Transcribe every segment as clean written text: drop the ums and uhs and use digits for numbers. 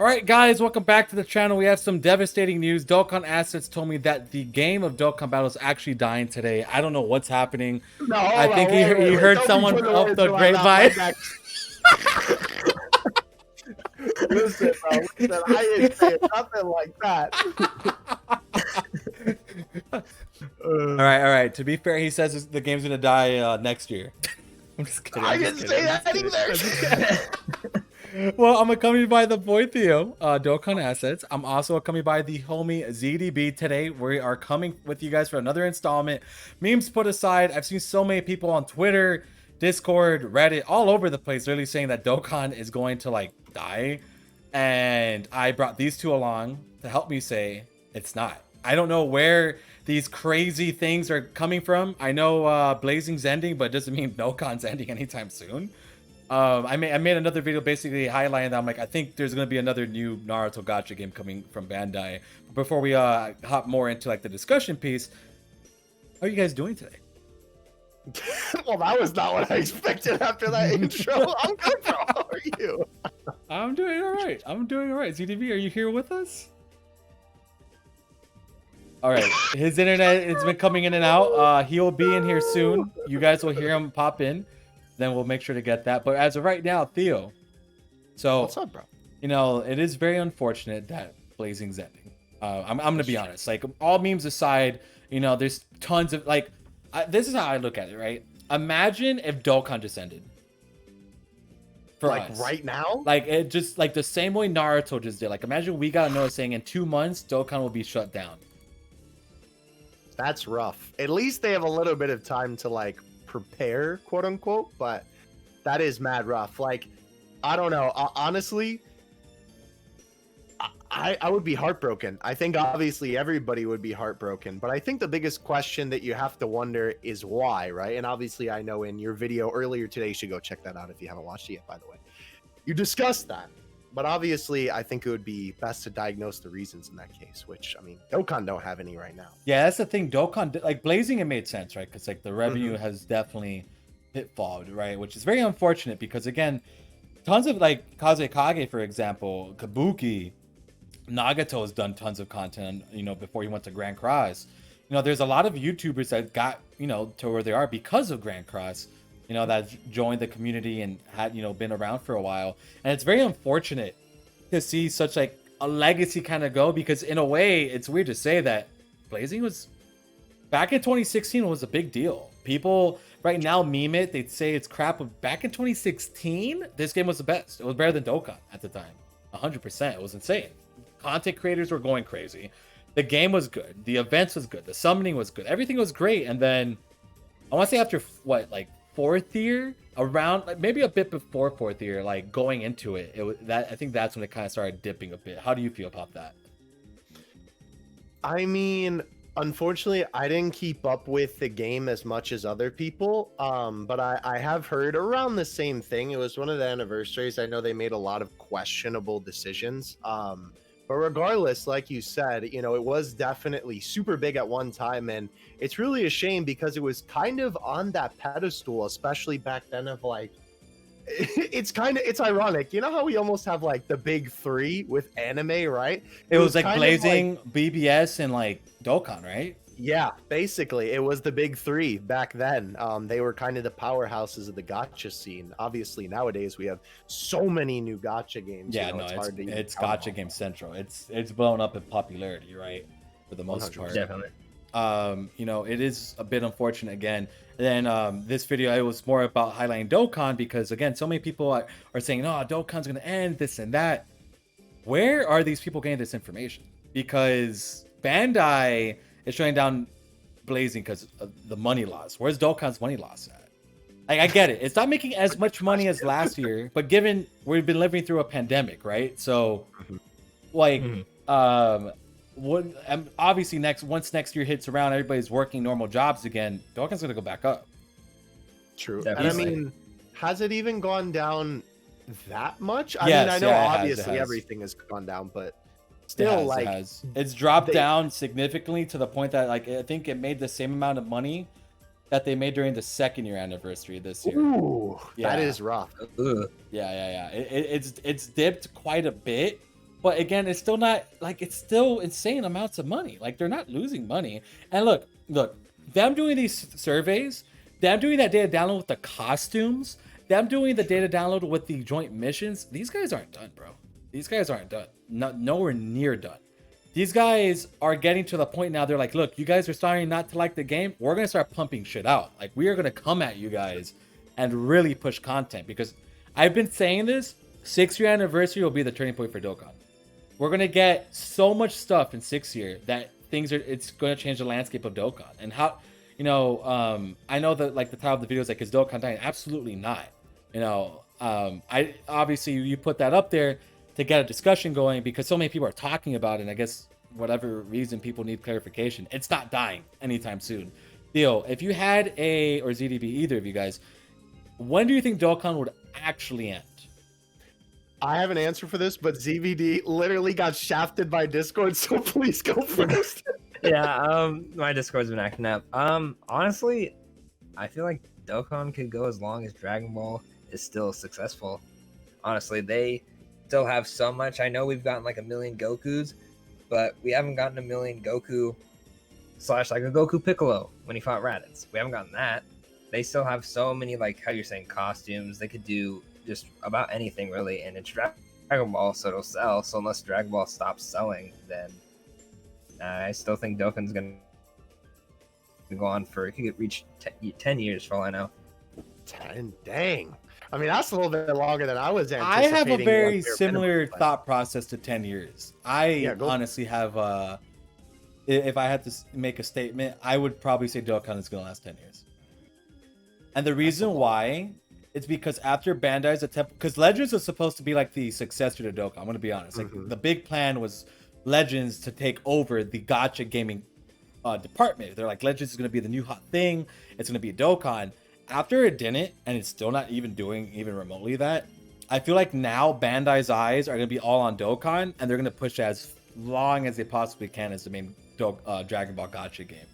All right, guys, welcome back to the channel. We have some devastating news. Dokkan Assets told me that the game of Dokkan Battle is actually dying today. I don't know what's happening. No, I hold think on, wait. he heard Don't be someone putting off words the in my mouth grapevine. like that. Listen, bro. Listen, I didn't say nothing like that. All right. To be fair, he says the game's gonna die next year. I'm just kidding. I didn't say that either. Well, I'm accompanied by the boy Theo, Dokkan Assets. I'm also accompanied by the homie ZDB. Today, we are coming with you guys for another installment. Memes put aside, I've seen so many people on Twitter, Discord, Reddit, all over the place, really saying that Dokkan is going to like die. And I brought these two along to help me say it's not. I don't know where these crazy things are coming from. I know Blazing's ending, but it doesn't mean Dokkan's ending anytime soon. I made another video basically highlighting that. I'm like, I think there's gonna be another new Naruto gacha game coming from Bandai. But before we hop more into like the discussion piece, how are you guys doing today? Well, that was not what I expected after that intro. I'm good, bro. How are you? I'm doing all right. ZDB, are you here with us? All right. His internet has been coming in and out. He'll be in here soon. You guys will hear him pop in. Then we'll make sure to get that. But as of right now, Theo. So, What's up, bro? You know, it is very unfortunate that Blazing's ending. I'm gonna be honest. Like, all memes aside, you know, there's tons of like. This is how I look at it, right? Imagine if Dokkan just ended. For like us. right now? Like it just like the same way Naruto just did. Like imagine we got a notice saying in 2 months Dokkan will be shut down. That's rough. At least they have a little bit of time to like prepare, quote unquote, but that is mad rough. Like, I don't know. Honestly, I would be heartbroken. I think obviously everybody would be heartbroken, but I think the biggest question that you have to wonder is why, right? And obviously I know in your video earlier today, you should go check that out if you haven't watched it yet, by the way. You discussed that. But obviously, I think it would be best to diagnose the reasons in that case, which, I mean, Dokkan don't have any right now. Yeah, that's the thing. Dokkan, like Blazing, it made sense, right? Because like the revenue has definitely pitfalled, right? Which is very unfortunate because again, tons of like Kazekage, for example, Kabuki, Nagato has done tons of content, you know, before he went to Grand Cross. You know, there's a lot of YouTubers that got, you know, to where they are because of Grand Cross. You know, that joined the community and had, you know, been around for a while. And it's very unfortunate to see such like a legacy kind of go because in a way, it's weird to say that Blazing was back in 2016 was a big deal. People right now meme it. They'd say it's crap. But back in 2016, this game was the best. It was better than Dokkan at the time. 100%. It was insane. Content creators were going crazy. The game was good. The events was good. The summoning was good. Everything was great. And then I want to say after what, like, 4th year, around like maybe a bit before 4th year, like going into it, I think that's when it kind of started dipping a bit. How do you feel about that? I mean, unfortunately, I didn't keep up with the game as much as other people, but I have heard around the same thing. It was one of the anniversaries. I know they made a lot of questionable decisions. But regardless, like you said, you know, it was definitely super big at one time. And it's really a shame because it was kind of on that pedestal, especially back then of like, it's ironic. You know how we almost have like the big three with anime, right? It was like Blazing, BBS, and like Dokkan, right? Yeah, basically, it was the big three back then. They were kind of the powerhouses of the gacha scene. Obviously, nowadays we have so many new gacha games. Yeah, you know, it's gacha game central. It's blown up in popularity, right? For the most part. Definitely. You know, it is a bit unfortunate again. And then this video, it was more about highlighting Dokkan because again, so many people are saying, "Oh, Dokkan's gonna end this and that." Where are these people getting this information? Because Bandai is shutting down Blazing because of the money loss. Where's Dokkan's money loss at? Like, I get it. It's not making as much money as last year, but given we've been living through a pandemic, right? So, like, obviously once next year hits around, everybody's working normal jobs again. Dokkan's gonna go back up. True. Definitely. And I mean, has it even gone down that much? I Yes, mean, I know yeah, obviously it has. everything has gone down, but still, It's dropped down significantly to the point that like I think it made the same amount of money that they made during the 2nd year anniversary this year. Ooh, Yeah. that is rough. Ugh. Yeah. It's dipped quite a bit, But again, it's still not like it's still insane amounts of money. Like they're not losing money. And look, them doing these surveys, them doing that data download with the costumes, them doing the True. data download with the joint missions. These guys aren't done, bro. These guys aren't done. Not nowhere near done. These guys are getting to the point now. They're like, look, you guys are starting not to like the game. We're gonna start pumping shit out. Like we are gonna come at you guys and really push content because I've been saying this. 6 year anniversary will be the turning point for Dokkan. We're gonna get so much stuff in 6 year that it's gonna change the landscape of Dokkan. And how, I know that like the title of the video is like, is Dokkan dying? Absolutely not. I obviously you put that up there to get a discussion going because so many people are talking about it. And I guess whatever reason people need clarification, it's not dying anytime soon. Theo, if you had or ZDB, either of you guys, when do you think Dokkan would actually end? I have an answer for this, but ZVD literally got shafted by Discord, so please go first. Yeah, my Discord's been acting up. Honestly, I feel like Dokkan could go as long as Dragon Ball is still successful. Honestly, they still have so much. I know we've gotten like a million Gokus, but we haven't gotten a million Goku slash like a Goku Piccolo when he fought Raditz. We haven't gotten that. They still have so many, like how you're saying, costumes. They could do just about anything really, and it's Dragon Ball, so it'll sell. So unless Dragon Ball stops selling, then I still think Dokkan's gonna go on for, it could reach 10 years for all I know. 10, dang. I mean, that's a little bit longer than I was I anticipating. have a very like, bare similar minimum, but- thought process to 10 years. I go. honestly have, if I had to make a statement, I would probably say Dokkan is going to last 10 years. And the reason why, it's because after Bandai's attempt, because Legends was supposed to be like the successor to Dokkan, I'm going to be honest. Like the big plan was Legends to take over the gacha gaming department. They're like, Legends is going to be the new hot thing. It's going to be Dokkan. After it didn't, and it's still not even doing even remotely that, I feel like now Bandai's eyes are going to be all on Dokkan, and they're going to push as long as they possibly can as the main Dragon Ball gacha game.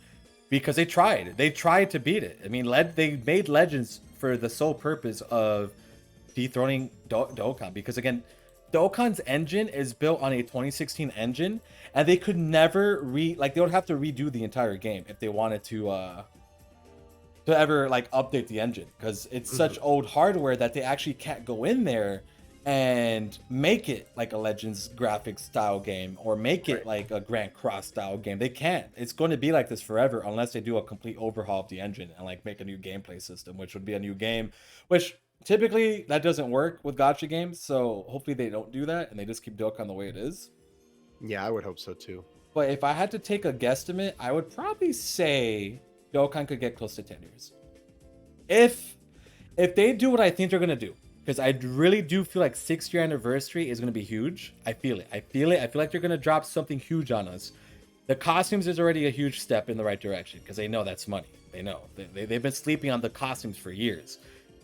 Because they tried. They tried to beat it. I mean, they made Legends for the sole purpose of dethroning Dokkan. Because again, Dokkan's engine is built on a 2016 engine, and they could never they would have to redo the entire game if they wanted to ever like update the engine, because it's such old hardware that they actually can't go in there and make it like a Legends graphics style game or make it like a Grand Cross style game. They can't. It's going to be like this forever unless they do a complete overhaul of the engine and like make a new gameplay system, which would be a new game, which typically that doesn't work with gacha games. So hopefully they don't do that and they just keep Dokkan the way it is. Yeah, I would hope so too. But if I had to take a guesstimate, I would probably say Dokkan could get close to 10 years. If they do what I think they're going to do, because I really do feel like 6 year anniversary is going to be huge. I feel it. I feel like they're going to drop something huge on us. The costumes is already a huge step in the right direction because they know that's money. They know. They've been sleeping on the costumes for years.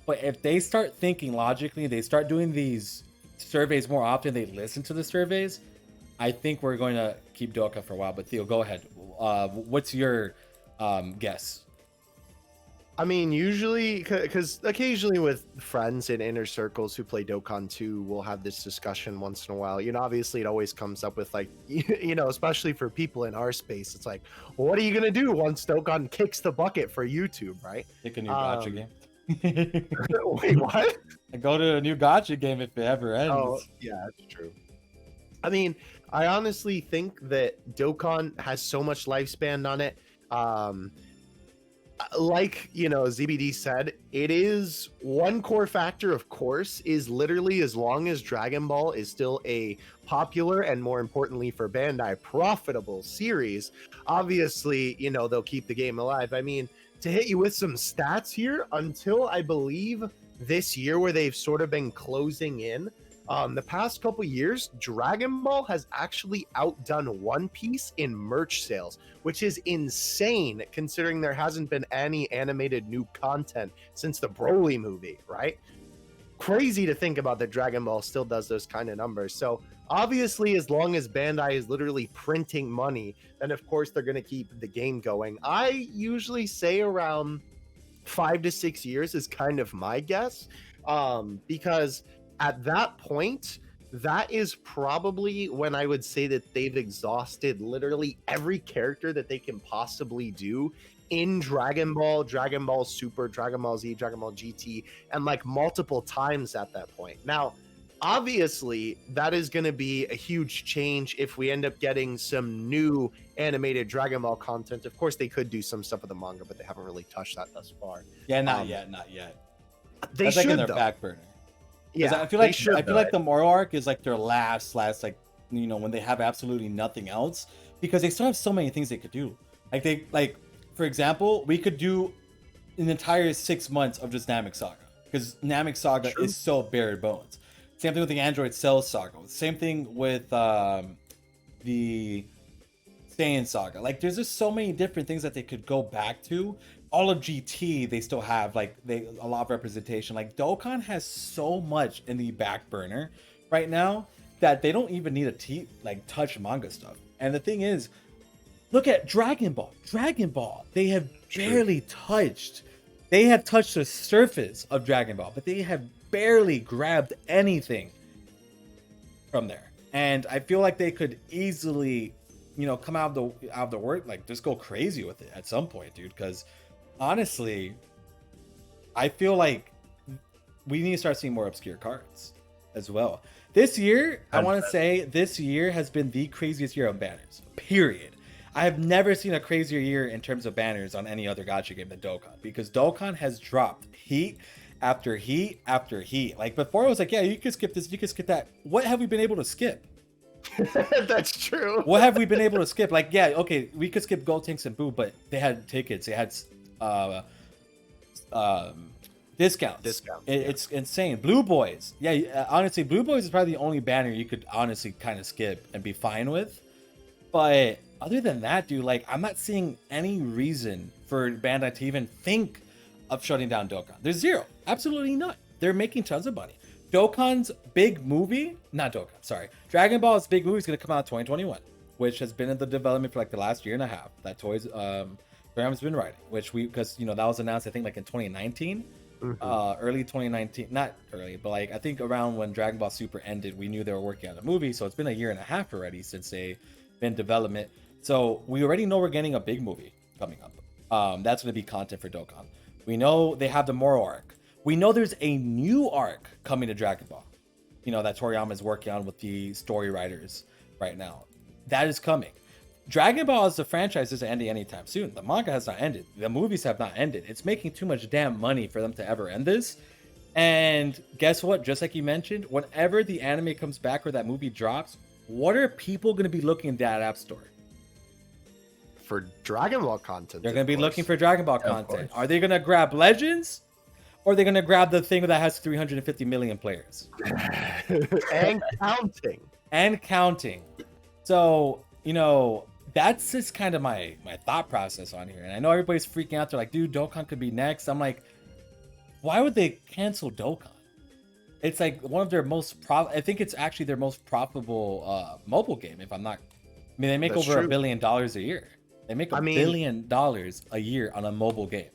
But if they start thinking logically, they start doing these surveys more often, they listen to the surveys, I think we're going to keep Dokkan for a while. But Theo, go ahead. What's your guess? I mean, usually, because occasionally with friends in inner circles who play Dokkan 2, we'll have this discussion once in a while. Obviously, it always comes up with like, especially for people in our space, it's like, well, what are you going to do once Dokkan kicks the bucket for YouTube, right? Pick a new gacha game. Wait, what? Go to a new gacha game if it ever ends. Oh, yeah, that's true. I mean, I honestly think that Dokkan has so much lifespan on it. Like ZBD said, it is one core factor, of course, is literally as long as Dragon Ball is still a popular and, more importantly for Bandai, profitable series, obviously they'll keep the game alive. I mean, to hit you with some stats here, until I believe this year where they've sort of been closing in, the past couple years, Dragon Ball has actually outdone One Piece in merch sales, which is insane considering there hasn't been any animated new content since the Broly movie, right? Crazy to think about that Dragon Ball still does those kind of numbers. So obviously, as long as Bandai is literally printing money, then of course they're going to keep the game going. I usually say around 5 to 6 years is kind of my guess, because at that point, that is probably when I would say that they've exhausted literally every character that they can possibly do in Dragon Ball, Dragon Ball Super, Dragon Ball Z, Dragon Ball GT, and like multiple times at that point. Now, obviously, that is going to be a huge change if we end up getting some new animated Dragon Ball content. Of course, they could do some stuff with the manga, but they haven't really touched that thus far. Yeah, not yet. They That's should, like in their though. back burner. Yeah, I feel they like should, I feel though. like the Moro arc is like their last like when they have absolutely nothing else, because they still have so many things they could do. Like for example, we could do an entire 6 months of just Namek Saga, because Namek Saga True. is so bare bones. Same thing with the Android Cell Saga. Same thing with the Saiyan Saga. Like there's just so many different things that they could go back to. All of GT, they still have a lot of representation. Like Dokkan has so much in the back burner right now that they don't even need to touch manga stuff. And the thing is, look at Dragon Ball. Dragon Ball, they have barely touched. They have touched the surface of Dragon Ball, but they have barely grabbed anything from there. And I feel like they could easily, come out of the work, like just go crazy with it at some point, dude. Because honestly, I feel like we need to start seeing more obscure cards as well. This year, I want to say this year has been the craziest year of banners, period. I have never seen a crazier year in terms of banners on any other gacha game than Dokkan, because Dokkan has dropped heat after heat after heat. Like before, it was like, yeah, you could skip this, you could skip that. What have we been able to skip? That's true. What have we been able to skip? Like, yeah, okay, we could skip Gold Tanks and Boo, but they had tickets, they had discounts. It's insane. Blue Boys, yeah, honestly, Blue Boys is probably the only banner you could honestly kind of skip and be fine with. But other than that, dude, like I'm not seeing any reason for Bandai to even think of shutting down Dokkan. There's zero, absolutely none. They're making tons of money. Dokkan's big movie, not Dokkan, sorry, Dragon Ball's big movie is going to come out in 2021, which has been in the development for like the last year and a half. That Toys Graham's been writing, which because that was announced I think like in 2019, early 2019, not early, but like I think around when Dragon Ball Super ended, we knew they were working on the movie. So it's been a year and a half already since they've been in development. So we already know we're getting a big movie coming up. That's going to be content for Dokkan. We know they have the Moro arc. We know there's a new arc coming to Dragon Ball, that Toriyama is working on with the story writers right now. That is coming. Dragon Ball as a franchise isn't ending anytime soon. The manga has not ended. The movies have not ended. It's making too much damn money for them to ever end this. And guess what? Just like you mentioned, whenever the anime comes back or that movie drops, what are people going to be looking at that app store? For Dragon Ball content. They're going to be looking for Dragon Ball content. Are they going to grab Legends? Or are they going to grab the thing that has 350 million players? And counting. And counting. So, that's just kind of my thought process on here. And I know everybody's freaking out. They're like, dude, Dokkan could be next. I'm like, why would they cancel Dokkan? It's like one of their most I think it's actually their most profitable mobile game, if I'm not. I mean, they make That's over true. $1 billion a year. They make $1 billion a year on a mobile game.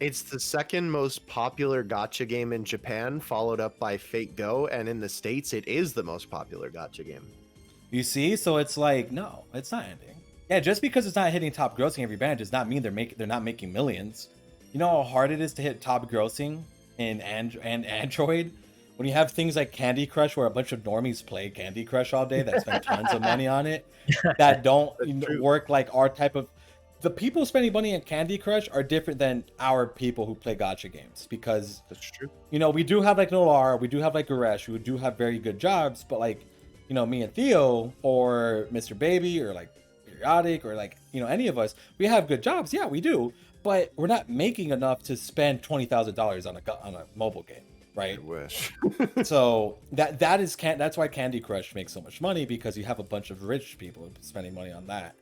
It's the second most popular gacha game in Japan, followed up by Fate Go, and in the States, it is the most popular gacha game. You see, so it's like, no, it's not ending. Yeah, just because it's not hitting top grossing every band does not mean they're not making millions. You know how hard it is to hit top grossing in Android when you have things like Candy Crush, where a bunch of normies play Candy Crush all day that spend tons of money on it, that don't work like our type of. The people spending money on Candy Crush are different than our people who play gacha games, because That's true. we do have like Nolar, we do have like Goresh, who do have very good jobs, but like me and Theo or Mr. Baby or like Periodic or like any of us, we have good jobs, yeah, we do, but we're not making enough to spend $20,000 on a mobile game, right? I wish. So that's why Candy Crush makes so much money, because you have a bunch of rich people spending money on that.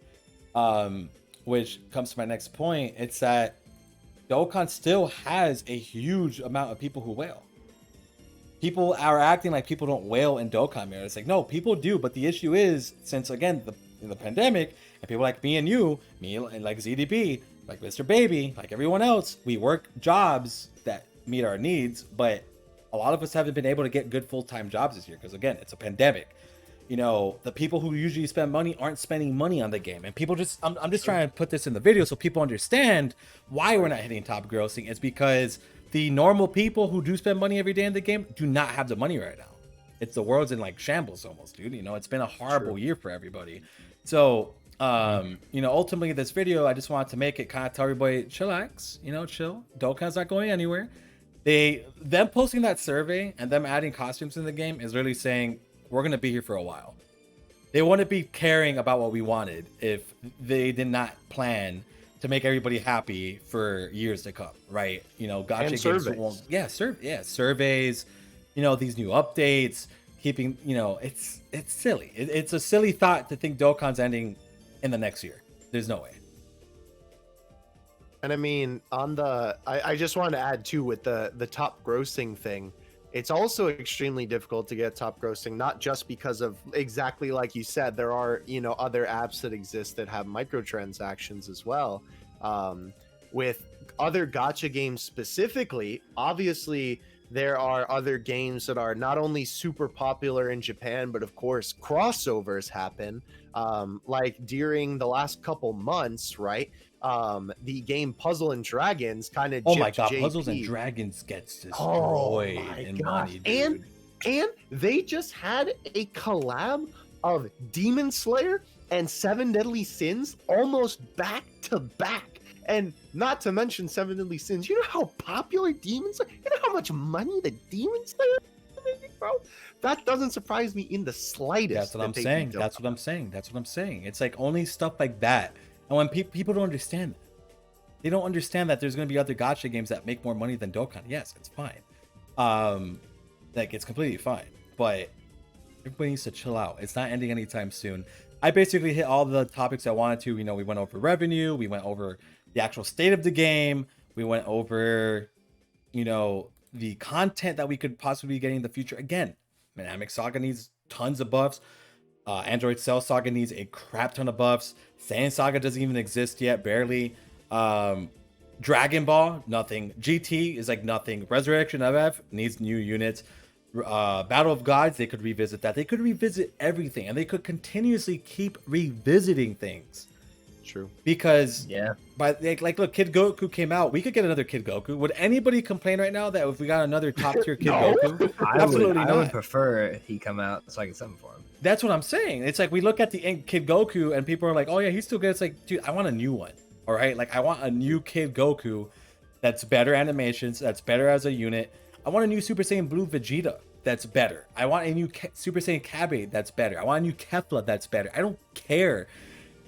Which comes to my next point. It's that Dokkan still has a huge amount of people who whale. People are acting like people don't whale in Dokkan Mirror. It's like, no, people do. But the issue is, since again, the pandemic, and people like me and you, me and like ZDB, like Mr. Baby, like everyone else, we work jobs that meet our needs, but a lot of us haven't been able to get good full-time jobs this year because again, it's a pandemic. You know, the people who usually spend money aren't spending money on the game, and people just I'm just trying to put this in the video so people understand why we're not hitting top grossing. It's because the normal people who do spend money every day in the game do not have the money right now. It's the world's in like shambles almost, dude. You know, it's been a horrible year for everybody. So you know, ultimately this video, I just wanted to make it kind of tell everybody, chillax, you know, chill. Dokkan's not going anywhere. Them posting that survey and them adding costumes in the game is really saying we're gonna be here for a while. They wouldn't be caring about what we wanted if they did not plan to make everybody happy for years to come, right? You know, gotcha games won't, surveys, you know, these new updates, keeping, you know, it's silly. It's a silly thought to think Dokkan's ending in the next year. There's no way. And I mean, on the, I just wanted to add too with the top grossing thing. It's also extremely difficult to get top grossing, not just because of exactly like you said, there are, you know, other apps that exist that have microtransactions as well. With other gacha games specifically, obviously there are other games that are not only super popular in Japan, but of course crossovers happen. Like during the last couple months, right? The game Puzzle and Dragons kind of, oh my god, Puzzles and Dragons gets destroyed in money, dude. And they just had a collab of Demon Slayer and Seven Deadly Sins almost back to back. And not to mention Seven Deadly Sins, you know how popular Demon Slayer, you know how much money the Demon Slayer is making, bro? That doesn't surprise me in the slightest. That's what I'm saying. That's what I'm saying. That's what I'm saying. It's like only stuff like that. And when people don't understand that, they don't understand that there's going to be other gacha games that make more money than Dokkan. Yes, it's fine. Like it's completely fine, but everybody needs to chill out. It's not ending anytime soon. I basically hit all the topics I wanted to. You know, we went over revenue, we went over the actual state of the game, we went over, you know, the content that we could possibly be getting in the future. Again, Dynamic Saga needs tons of buffs. Android Cell Saga needs a crap ton of buffs. Saiyan Saga doesn't even exist yet, barely. Dragon Ball, nothing. GT is like nothing. Resurrection FF needs new units. Battle of Gods, they could revisit that. They could revisit everything, and they could continuously keep revisiting things. True. Because by like look, Kid Goku came out. We could get another Kid Goku. Would anybody complain right now that if we got another top tier Kid Goku? Absolutely not. I would prefer he come out so I can summon for him. That's what I'm saying. It's like we look at the Kid Goku and people are like, "Oh yeah, he's still good." It's like, dude, I want a new one. All right, like I want a new Kid Goku that's better animations, that's better as a unit. I want a new Super Saiyan Blue Vegeta that's better. I want a new Super Saiyan Kabe that's better. I want a new Kefla that's better. I don't care.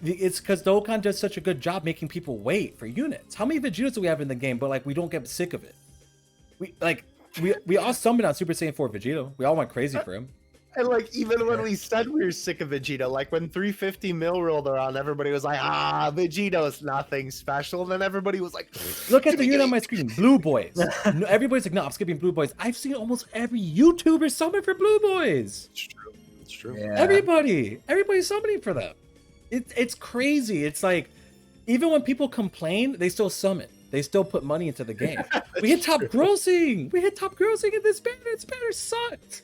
It's because Dokkan does such a good job making people wait for units. How many Vegetas do we have in the game, but like we don't get sick of it? We all summoned on Super Saiyan 4 Vegeta. We all went crazy for him. And like even when we said we were sick of Vegeta, like when 350 mil rolled around, everybody was like, Vegeta's nothing special. And then everybody was like, look at the unit on my screen, Blue Boys. Everybody's like, no, I'm skipping Blue Boys. I've seen almost every YouTuber summon for Blue Boys. It's true. It's true. Yeah. Everybody's summoning for them. It's crazy. It's like even when people complain, they still summon. They still put money into the game. We hit top grossing. We hit top grossing in this banner. This banner sucked.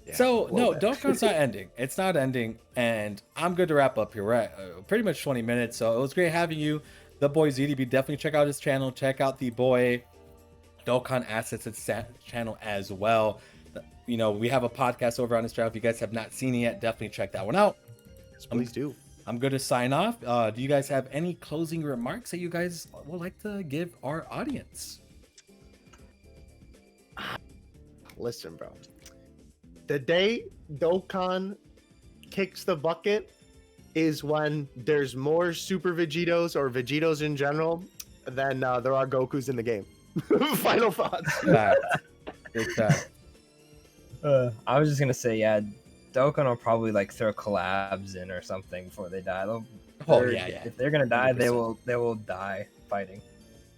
Yeah, so no, Dokkan's not ending. It's not ending, and I'm good to wrap up here. We're at pretty much 20 minutes. So it was great having you, the boy ZDB. Definitely check out his channel. Check out the boy Dokkan Assets channel as well. You know, we have a podcast over on his channel. If you guys have not seen it yet, definitely check that one out. Yes, please do. I'm good to sign off. Do you guys have any closing remarks that you guys would like to give our audience? Listen, bro. The day Dokkan kicks the bucket is when there's more Super Vegetos or Vegetos in general than there are Gokus in the game. Final thoughts. Fact. Big fact. I was just gonna say, yeah, Dokkan will probably like throw collabs in or something before they die. If they're gonna die, 100%. they will die fighting.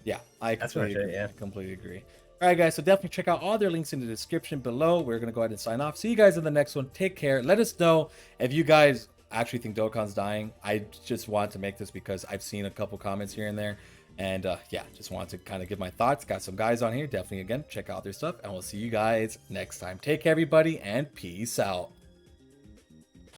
Yeah, I completely agree. All right, guys, so definitely check out all their links in the description below. We're going to go ahead and sign off. See you guys in the next one. Take care. Let us know if you guys actually think Dokkan's dying. I just wanted to make this because I've seen a couple comments here and there, And yeah, just wanted to kind of give my thoughts. Got some guys on here. Definitely, again, check out their stuff. And we'll see you guys next time. Take care, everybody, and peace out.